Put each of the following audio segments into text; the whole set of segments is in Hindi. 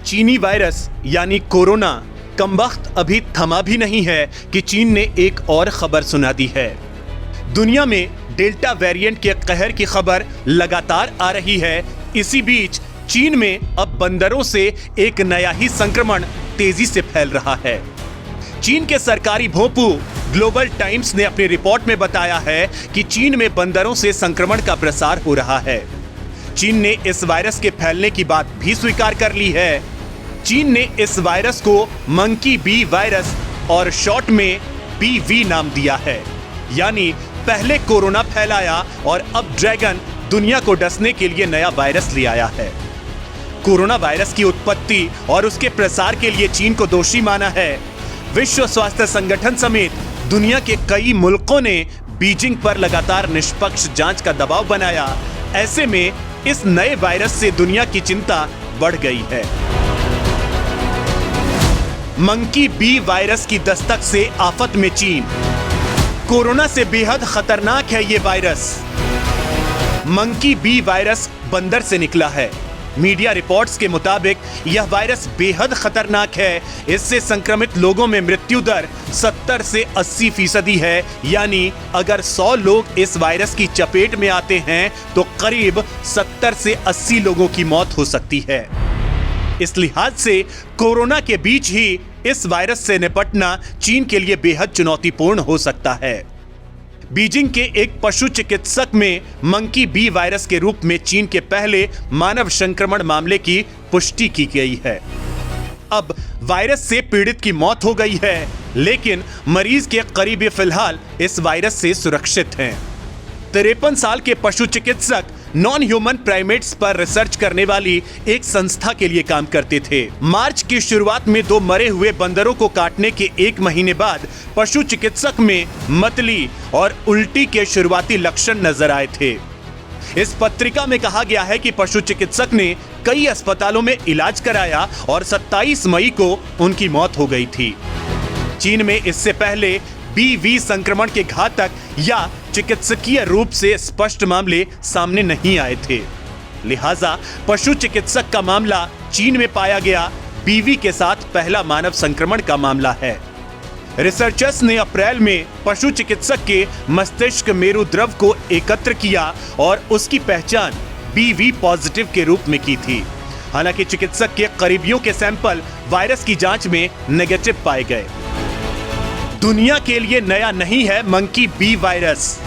चीनी वायरस यानी कोरोना कमबख्त अभी थमा भी नहीं है कि चीन ने एक और खबर सुना दी है। दुनिया में डेल्टा वेरिएंट के कहर की खबर लगातार आ रही है। इसी बीच चीन में अब बंदरों से एक नया ही संक्रमण तेजी से फैल रहा है। चीन के सरकारी भोंपू ग्लोबल टाइम्स ने अपनी रिपोर्ट में बताया है कि चीन में बंदरों से संक्रमण का प्रसार हो रहा है। चीन ने इस वायरस के फैलने की बात भी स्वीकार कर ली है। चीन ने इस वायरस को मंकी बी वायरस और शॉर्ट में बीवी नाम दिया है। यानी पहले कोरोना फैलाया और अब ड्रैगन दुनिया को डसने के लिए नया वायरस ले आया है। कोरोना वायरस की उत्पत्ति और उसके प्रसार के लिए चीन को दोषी माना है। विश्व स्वास्थ्य संगठन समेत दुनिया के कई मुल्कों ने बीजिंग पर लगातार निष्पक्ष जांच का दबाव बनाया। ऐसे में इस नए वायरस से दुनिया की चिंता बढ़ गई है। मंकी बी वायरस की दस्तक से आफत में चीन। कोरोना से बेहद खतरनाक है ये वायरस। मंकी बी वायरस बंदर से निकला है। मीडिया रिपोर्ट्स के मुताबिक यह वायरस बेहद खतरनाक है। इससे संक्रमित लोगों में मृत्यु दर 70 से 80% है। यानी अगर 100 लोग इस वायरस की चपेट में आते हैं तो करीब 70 से 80 लोगों की मौत हो सकती है। इस लिहाज से कोरोना के बीच ही इस वायरस से निपटना चीन के लिए बेहद चुनौतीपूर्ण हो सकता है। बीजिंग के एक पशु चिकित्सक में मंकी बी वायरस के रूप में चीन के पहले मानव संक्रमण मामले की पुष्टि की गई है। अब वायरस से पीड़ित की मौत हो गई है, लेकिन मरीज के करीबी फिलहाल इस वायरस से सुरक्षित हैं। 53 साल के पशु चिकित्सक नॉन ह्यूमन प्राइमेट्स पर रिसर्च करने वाली एक संस्था के लिए काम करते थे। मार्च की शुरुआत में 2 मरे हुए बंदरों को काटने के 1 महीने बाद पशु चिकित्सक में मतली और उल्टी के शुरुआती लक्षण नजर आए थे। इस पत्रिका में कहा गया है कि पशु चिकित्सक ने कई अस्पतालों में इलाज कराया और 27 मई को उनकी मौत हो गई थी। चीन में इससे पहले बीवी संक्रमण के घातक या चिकित्सकीय रूप से स्पष्ट मामले सामने नहीं आए थे। लिहाजा पशु चिकित्सक का मामला चीन में पाया गया बीवी के साथ पहला मानव संक्रमण का मामला है। रिसर्चर्स ने अप्रैल में पशु चिकित्सक के मस्तिष्क मेरु द्रव को एकत्र किया और उसकी पहचान बीवी पॉजिटिव के रूप में की थी। हालांकि चिकित्सक के करीबियों के सैंपल वायरस की जांच में नेगेटिव पाए गए। दुनिया के लिए नया नहीं है मंकी बी वायरस।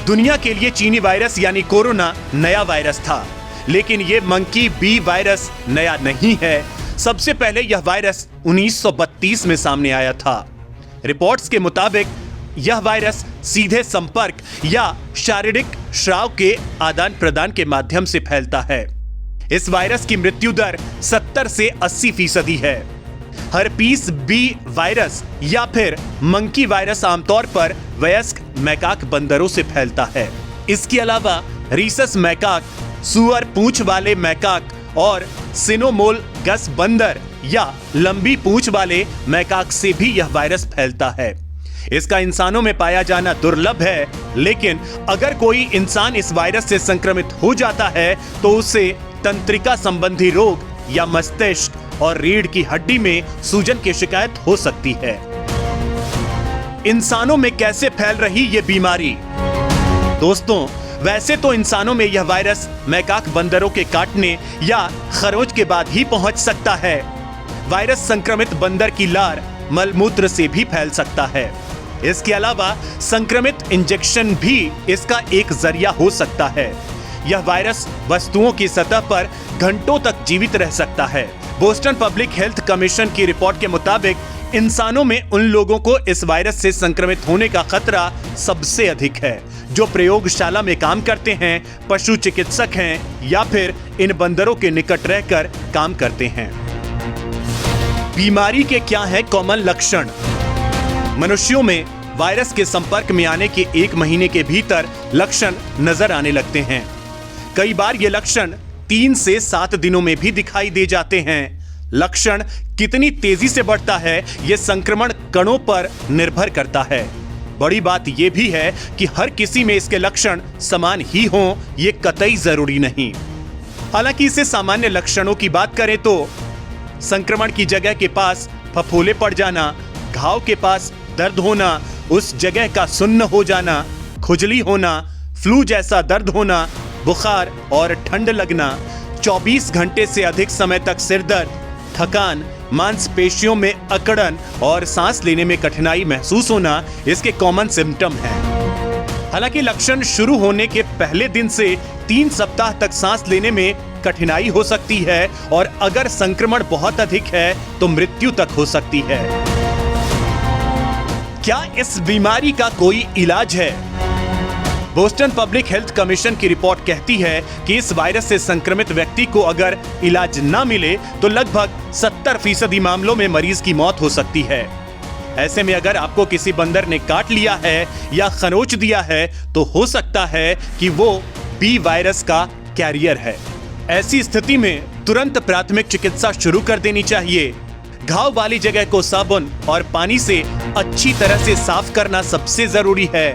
दुनिया के लिए चीनी वायरस यानी कोरोना नया वायरस था, लेकिन यह मंकी बी वायरस नया नहीं है। सबसे पहले यह वायरस 1932 में सामने आया था। रिपोर्ट्स के मुताबिक यह वायरस सीधे संपर्क या शारीरिक श्राव के आदान प्रदान के माध्यम से फैलता है। इस वायरस की मृत्यु दर 70 से 80% है। हर्पीस बी वायरस या फिर मंकी वायरस आमतौर पर वयस्क मैकाक बंदरों से फैलता है। इसके अलावा रीसस मैकाक, सुअर पूंछ वाले मैकाक और सिनोमोल गस बंदर या लंबी पूंछ वाले मैकाक से भी यह वायरस फैलता है। इसका इंसानों में पाया जाना दुर्लभ है, लेकिन अगर कोई इंसान इस वायरस से संक्रमित हो जाता है तो उसे तंत्रिका संबंधी रोग या मस्तिष्क और रीढ़ की हड्डी में सूजन की शिकायत हो सकती है। इंसानों में कैसे फैल रही ये बीमारी? दोस्तों, वैसे तो इंसानों में यह वायरस मैकाक बंदरों के काटने या खरोच के बाद ही पहुंच सकता है। वायरस संक्रमित बंदर की लार मलमूत्र से भी फैल सकता है। इसके अलावा संक्रमित इंजेक्शन भी इसका एक जरिया हो सकता है। यह वायरस वस्तुओं की सतह पर घंटों तक जीवित रह सकता है। बोस्टन पब्लिक हेल्थ कमीशन की रिपोर्ट के मुताबिक इंसानों में उन लोगों को इस वायरस से संक्रमित होने का खतरा सबसे अधिक है जो प्रयोगशाला में काम करते हैं, पशु चिकित्सक हैं या फिर इन बंदरों के निकट रहकर काम करते हैं। बीमारी के क्या हैं कॉमन लक्षण? मनुष्यों में वायरस के संपर्क में आने के 1 महीने के भीतर लक्षण नजर आने लगते हैं। कई बार ये लक्षण 3 से 7 दिनों में भी दिखाई दे जाते हैं। लक्षण कितनी तेजी से बढ़ता है ये संक्रमण कणों पर निर्भर करता है। बड़ी बात यह भी है कि हर किसी में इसके लक्षण समान ही हों ये कतई जरूरी नहीं। हालांकि इसे सामान्य लक्षणों की बात करें तो संक्रमण की जगह के पास फफोले पड़ जाना, घाव के पास दर्द होना, उस जगह का सुन्न हो जाना, खुजली होना, फ्लू जैसा दर्द होना, बुखार और ठंड लगना, 24 घंटे से अधिक समय तक सिर दर्द, थकान, मांसपेशियों में अकड़न और सांस लेने में कठिनाई महसूस होना इसके कॉमन सिम्टम हैं। हालांकि लक्षण शुरू होने के पहले दिन से 3 सप्ताह तक सांस लेने में कठिनाई हो सकती है और अगर संक्रमण बहुत अधिक है तो मृत्यु तक हो सकती है। क्या इस बीमारी का कोई इलाज है? बोस्टन पब्लिक हेल्थ कमीशन की रिपोर्ट कहती है कि इस वायरस से संक्रमित व्यक्ति को अगर इलाज न मिले तो लगभग 70% मामलों में मरीज की मौत हो सकती है। ऐसे में अगर आपको किसी बंदर ने काट लिया है या खरोच दिया है तो हो सकता है कि वो बी वायरस का कैरियर है। ऐसी स्थिति में तुरंत प्राथमिक चिकित्सा शुरू कर देनी चाहिए। घाव वाली जगह को साबुन और पानी से अच्छी तरह से साफ करना सबसे जरूरी है।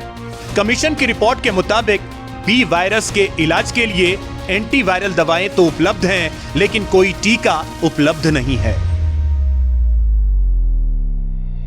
कमीशन की रिपोर्ट के मुताबिक बी वायरस के इलाज के लिए एंटीवायरल दवाएं तो उपलब्ध हैं, लेकिन कोई टीका उपलब्ध नहीं है।